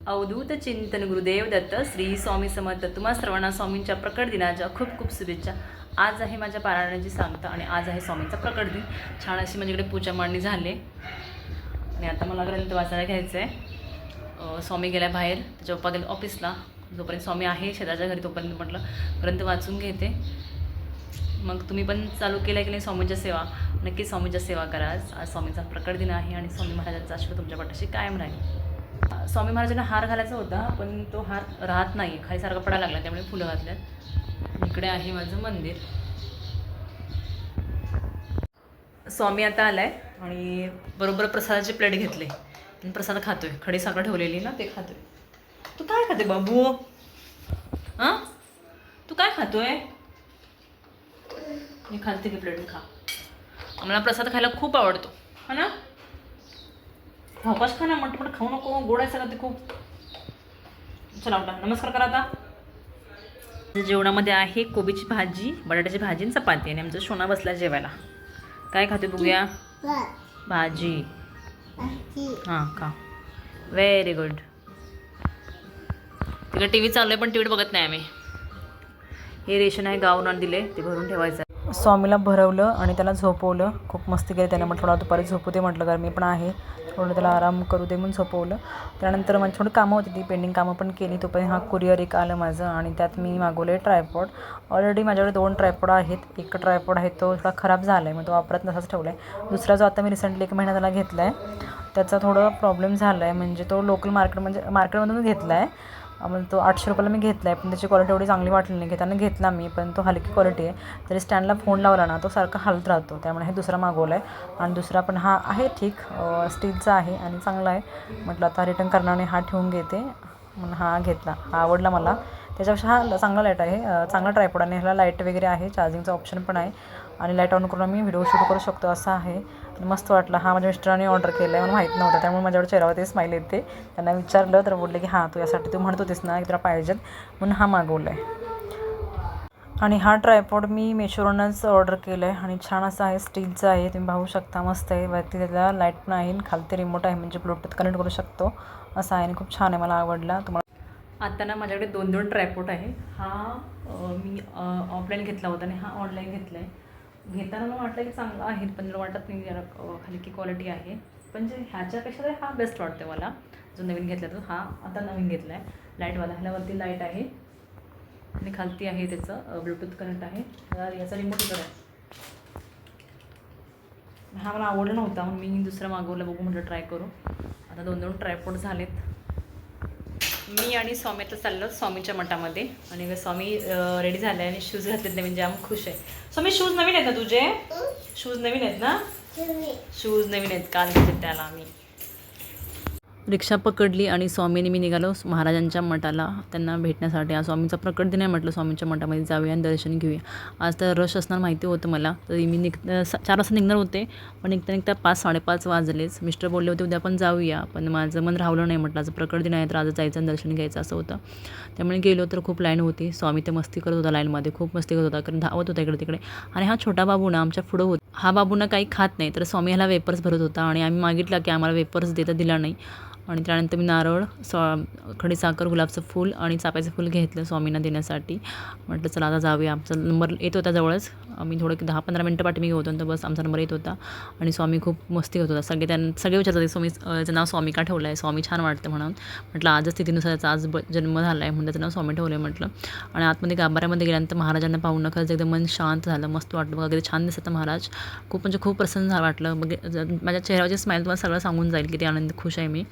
अवधूत चिंतन गुरुदेव दत्त श्री स्वामी समर्थ. तुम्हा सर्वांना स्वामींच्या प्रकट दिनाच्या खूप खूप शुभेच्छा. आज आहे माझ्या पारायणाची सांगता आणि आज आहे स्वामींचा प्रकट दिन. छान अशी माझ्याकडे पूजा मांडणी झाली आणि आता मला ग्रंथ वाचायला घ्यायचं आहे. स्वामी गेल्या बाहेर, त्याच्या पप्पा गेले ऑफिसला. जोपर्यंत स्वामी आहे शेजारच्या घरी तोपर्यंत म्हटलं ग्रंथ वाचून घेते. मग तुम्ही पण चालू केलं की नाही स्वामींच्या सेवा, नक्की स्वामींच्या सेवा करा. आज स्वामींचा प्रकट दिन आहे आणि स्वामी महाराजांचा आशीर्वाद तुमच्या पाठीशी कायम राहील. स्वामी महाराजांना हार घालायचा होता पण तो हार राहत नाही, खाली सारखा पडायला लागला, त्यामुळे फुलं घातल्यात. इकडे आहे माझं मंदिर. स्वामी आता आलाय आणि बरोबर प्रसादाची प्लेट घेतले आणि प्रसाद खातोय. खडी साखर ठेवलेली ना, ते खातोय. तू काय खाते बाबू? हां, तू काय खातोय? मी खाते की प्लेट खा. आम्हाला प्रसाद खायला खूप आवडतो, हा ना? भापास खा ना, म्हटलं खाऊ नको, गोड आहे सगळं ते खूप. चला उठा, नमस्कार करा आता. जेवणामध्ये आहे कोबीची भाजी, बटाट्याची भाजी आणि चपाती. आणि आमचं सोना बसला जेवायला. काय खाते बघूया? भाजी. हां खा. Very good. तिकडे टी व्ही चालू आहे पण टी व्ही बघत नाही आम्ही. हे रेशन आहे, गावून दिले, ते भरून ठेवायचं. स्वामीला भरवलं आणि त्याला झोपवलं. खूप मस्ती केली त्याने. म्हटलं दुपारी झोपू दे, म्हटलं कारण मी पण आहे, थोडं त्याला आराम करू दे म्हणून झोपवलं. त्यानंतर माझी थोडी कामं होती, ती पेंडिंग कामं पण केली. तोपर्यंत हा कुरिअर एक आलं माझं आणि त्यात मी मागवले ट्रायपॉड. ऑलरेडी माझ्याकडे 2 ट्रायपॉड आहेत. एक ट्रायपॉड आहे तो थोडा खराब झाला आहे, मग तो वापरत नसाच ठेवला आहे. दुसरा जो आता मी रिसेंटली 1 महिना त्याला घेतला आहे, त्याचा थोडं प्रॉब्लेम झाला आहे. म्हणजे तो लोकल मार्केटमधून घेतला आहे. मग तो 800 रुपयाला मी घेतला आहे, पण त्याची क्वालिटी एवढी चांगली वाटली नाही. घेताना घेतला मी, पण तो हलकी क्वालिटी आहे. तरी स्टँडला फोन लावला ना तो सारखा हलत राहतो. त्यामुळे हे दुसरा मागवला आहे. आणि दुसरा पण हा आहे ठीक, स्टीलचा आहे आणि चांगला आहे. म्हटलं आता रिटर्न करण्याने हा ठेवून घेते म्हणून हा घेतला. हा आवडला मला. त्याच्यापेक्षा हा चांगला लाईट आहे, चांगला ट्रायपॉड. आणि ह्याला लाईट वगैरे आहे, चार्जिंगचा ऑप्शन पण आहे आणि लाईट ऑन करून आम्ही व्हिडिओ शूट करू शकतो, असं आहे. आणि मस्त वाटलं. हा माझ्या मिस्टरांनी ऑर्डर केला आहे, मला माहीत नव्हतं. त्यामुळे माझ्यावर चेहऱ्यावरती स्माईल येते. त्यांना विचारलं तर बोलले की हां तू यासाठी तू म्हणत होतीस ना की तुला पाहिजेत म्हणून हा मागवला आहे. आणि हा ट्रायपॉड मी मेशोवरूनच ऑर्डर केला आहे आणि छान असं आहे, स्टीलचं आहे. तुम्ही पाहू शकता, मस्त आहे. वरती त्याला लाईट पण आहे, खालती रिमोट आहे, म्हणजे ब्लूटूथ कनेक्ट करू शकतो असं आहे. आणि खूप छान आहे, मला आवडला. तुम्हाला आता ना माझ्याकडे 2 ट्रायपॉड आहे. हा मी ऑफलाईन घेतला होता आणि हा ऑनलाईन घेतला आहे. घेताना मला वाटलं की चांगला आहे, पण जर वाटत नाही, जरा हलकी क्वालिटी आहे. पण जे ह्याच्यापेक्षा तरी हा बेस्ट वाटते मला. जो नवीन घेतला तो हा आता नवीन घेतला आहे, लाईटवाला. ह्याच्यावरती लाईट आहे आणि खालती आहे त्याचं ब्लूटूथ कनेक्ट आहे. याचा रिमोट इकडे आहे. हा मला आवडला नव्हता म्हणून मी दुसरा मागवला. बघू म्हटलं ट्राय करू. आता 2 ट्रायपॉड झालेत. मी आणि स्वामी आता चाललो स्वामीच्या मठामध्ये. आणि स्वामी रेडी झाले आणि शूज घातलेत नवीन, जाम खुश आहे. स्वामी शूज नवीन आहेत ना तुझे? शूज नवीन आहेत ना? शूज नवीन आहेत, काल घेतले त्याला आम्ही. रिक्षा पकडली आणि स्वामीने मी निघालो महाराजांच्या मठाला त्यांना भेटण्यासाठी. आज स्वामींचा प्रकट दिन आहे, म्हटलं स्वामींच्या मठामध्ये जाऊया आणि दर्शन घेऊया. आज तर रश असणार माहिती होतं मला, तरी मी 4 वाजता निघणार होते, पण निघता 5-5:30 वाजलेच. मिस्टर बोलले होते उद्या पण जाऊया, पण माझं मन राहवलं नाही. म्हटलं आज प्रकट दिन आहे तर आज जायचं आणि दर्शन घ्यायचं असं होतं. त्यामुळे गेलो तर खूप लाईन होती. स्वामी ते मस्ती करत होता लाईनमध्ये, खूप मस्ती करत होता, कारण धावत होता इकडे तिकडे. आणि हा छोटा बाबू ना आमच्या पुढं होता. हा बाबू ना काही खात नाही, तर स्वामी ह्याला वेपर्स भरत होता आणि आम्ही मागितलं की आम्हाला वेपर्स देता दिला नाही. आणि त्यानंतर मी नारळ, खडीसाखर, गुलाबचं फूल आणि चाफ्याचं फूल घेतलं स्वामींना देण्यासाठी. म्हटलं चला आता जाऊया. आमचा नंबर येत होता जवळच. आम्ही थोडं 10-15 मिनटं पाठी मी होतो, तर बस आमचा नंबर येत होता. आणि स्वामी खूप मस्ती होत होता. सगळे विचारत होते स्वामीचं नाव स्वामी का ठेवलं आहे, स्वामी छान वाटतं म्हणून. म्हटलं आजच तिथीनुसार त्याचा आज जन्म झाला आहे म्हणून त्याचं नाव स्वामी ठेवलं आहे म्हटलं. आणि आतमध्ये गाभाऱ्यामध्ये गेल्यानंतर महाराजांना पाहून खरंच एकदम मन शांत झालं, मस्त वाटलं. बघा किती छान दिसतं महाराज. खूप म्हणजे खूप प्रसन्न वाटलं. माझ्या चेहऱ्यावरची स्माईल तुम्हाला सगळं सांगून जाईल की ते आनंद खुश आहे मी.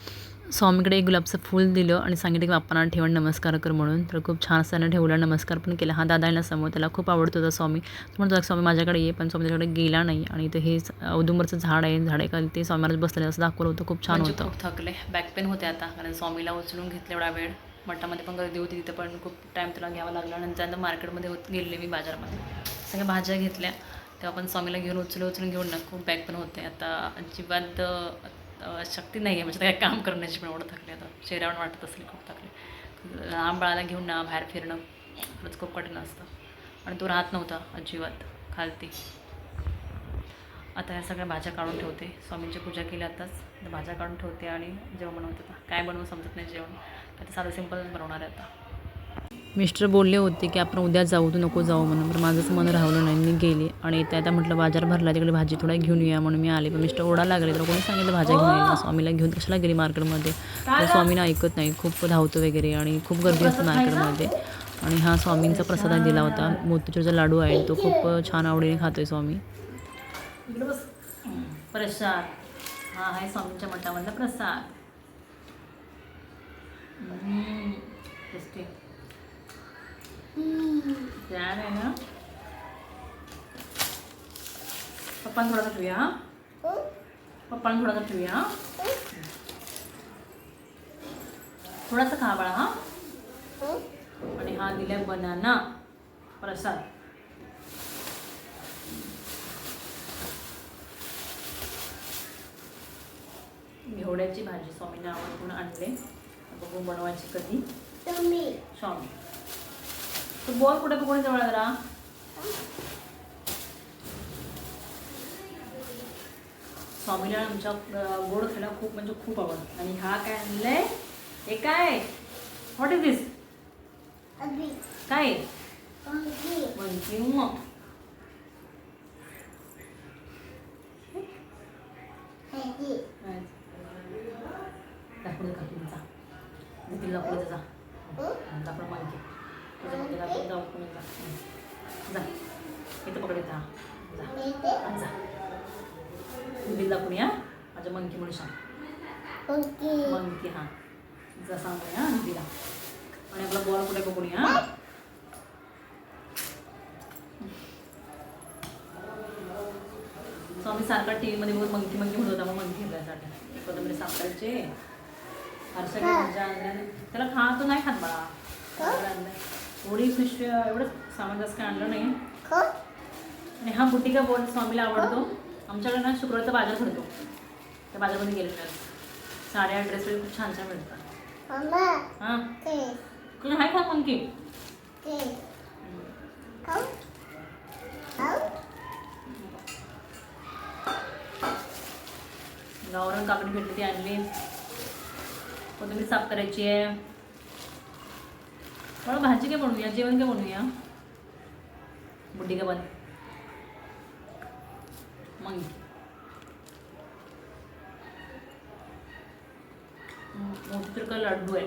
स्वामीकडे एक गुलाबचं फूल दिलं आणि सांगितलं की बाप्पांना ठेवण नमस्कार कर म्हणून. तर खूप छान असताना ठेवलं, नमस्कार पण केला. हा दादा आहे ना समोर, त्याला खूप आवडत होता स्वामी. तो म्हणतो स्वामी माझ्याकडे ये, पण स्वामी त्याच्याकडे गेला नाही. आणि इथं हे औदुंबरचं झाड आहे, झाडेखाली ते स्वामी महाराज बसलेलं असं दाखवलं होतं. खूप छान होतं. खूप थकले, बॅक पेन होते आता, कारण स्वामीला उचलून घेतलं एवढा वेळ. मठामध्ये पण गर्दी होती, तिथं पण खूप टाईम तुला घ्यावा लागला. नंतर मार्केटमध्ये गेले मी बाजारमध्ये, सगळ्या भाज्या घेतल्या. तेव्हा पण स्वामीला घेऊन उचलून घेऊन ना खूप बॅक पेन होते. आता अजिबात शक्ती नाही आहे म्हणजे काय काम करण्याची, पण एवढं थकले आता. चेहऱ्यावर वाटत असले खूप थकले. लहान बाळाला घेऊन ना बाहेर फिरणं खरंच खूप कठीण असतं. आणि तो राहत नव्हता अजिबात खालती. आता ह्या सगळ्या भाज्या काढून ठेवते. स्वामींची पूजा केली आताच, तर भाज्या काढून ठेवते आणि जेवण बनवते. आता काय बनवू समजत नाही जेवण. आता साधं सिंपल बनवणार आहे आता. मिस्टर बोलले होते की आपण उद्या जाऊ, तू नको जाऊ म्हणून. पण माझंच मन राहवलं नाही, मी गेले. आणि आता म्हटलं बाजार भरला, तिकडे भाजी थोडा घेऊन येऊया म्हणून मी आले. पण मिस्टर ओरडा लागले, तर कोणी सांगितलं भाज्या घेऊन यायला, स्वामीला घेऊन कशाला गेली मार्केटमध्ये. तर स्वामीनं ऐकत नाही, खूप धावतो वगैरे आणि खूप गर्दी असते मार्केटमध्ये. आणि हा स्वामींचा प्रसाद दिला होता, मोतीचूरचा लाडू आहे, तो खूप छान आवडीने खातोय स्वामी. प्रसाद हा आहे स्वामींच्या मठामधला प्रसाद. टेस्टी छान आहे ना. पप्पांना थोडासा ठेवूया, पप्पांना थोडासा ठेवूया, थोडासा खा बाळा. हा आणि हा दिलाय बनाना प्रसाद. घेवड्याची भाजी स्वामींना आवडून आणले, बघून बनवायची कधी. स्वामी तू बोल कुठे बघून जवळ जरा. स्वामीला आमच्या गोड खायला खूप म्हणजे खूप आवडतं. आणि हा काय आणलंय, हे काय, व्हॉट इज दिस, काय मंकी. मग दाखवून तुमचा दिदीला पुढे जा, दाखवून मंकी तुझ्यामध्ये दाखवून जाऊ पुढे जा, इथं पकड येतं. हा जा दिदीला दाखवून या, माझ्या मंकी म्हणून सांग. मंकी हा जा सांगूया हा दिदीला. आणि आपला बॉल कुठे बघून या. स्वामी सारखा टी व्हीमध्ये बघून मंकी मंकी म्हणत होता, मग मंकी घेतल्यासाठी कोथिंबीर सापडायचे हरसाठी भाज्या आणल्या. त्याला खातो नाही खात बाळा, एवढी फिश एवढं सामान जास्त काय आणलं नाही. आणि हा बुटिका बोल स्वामीला आवडतो. आमच्याकडे ना शुक्रवारचा बाजार भरतो, त्या बाजारमध्ये गेलेला साड्या ड्रेस वगैरे खूप छान छान मिळतात. हां तुला हाय खा मंकी. गावरान काकडी भेटली ती आणली. कोथिंबीर साफ करायची आहे. मला भाजी काय बनवूया, जेवण काय बनवूया, बुड्डी का बन मग मोतीचूर का लाडू आहे.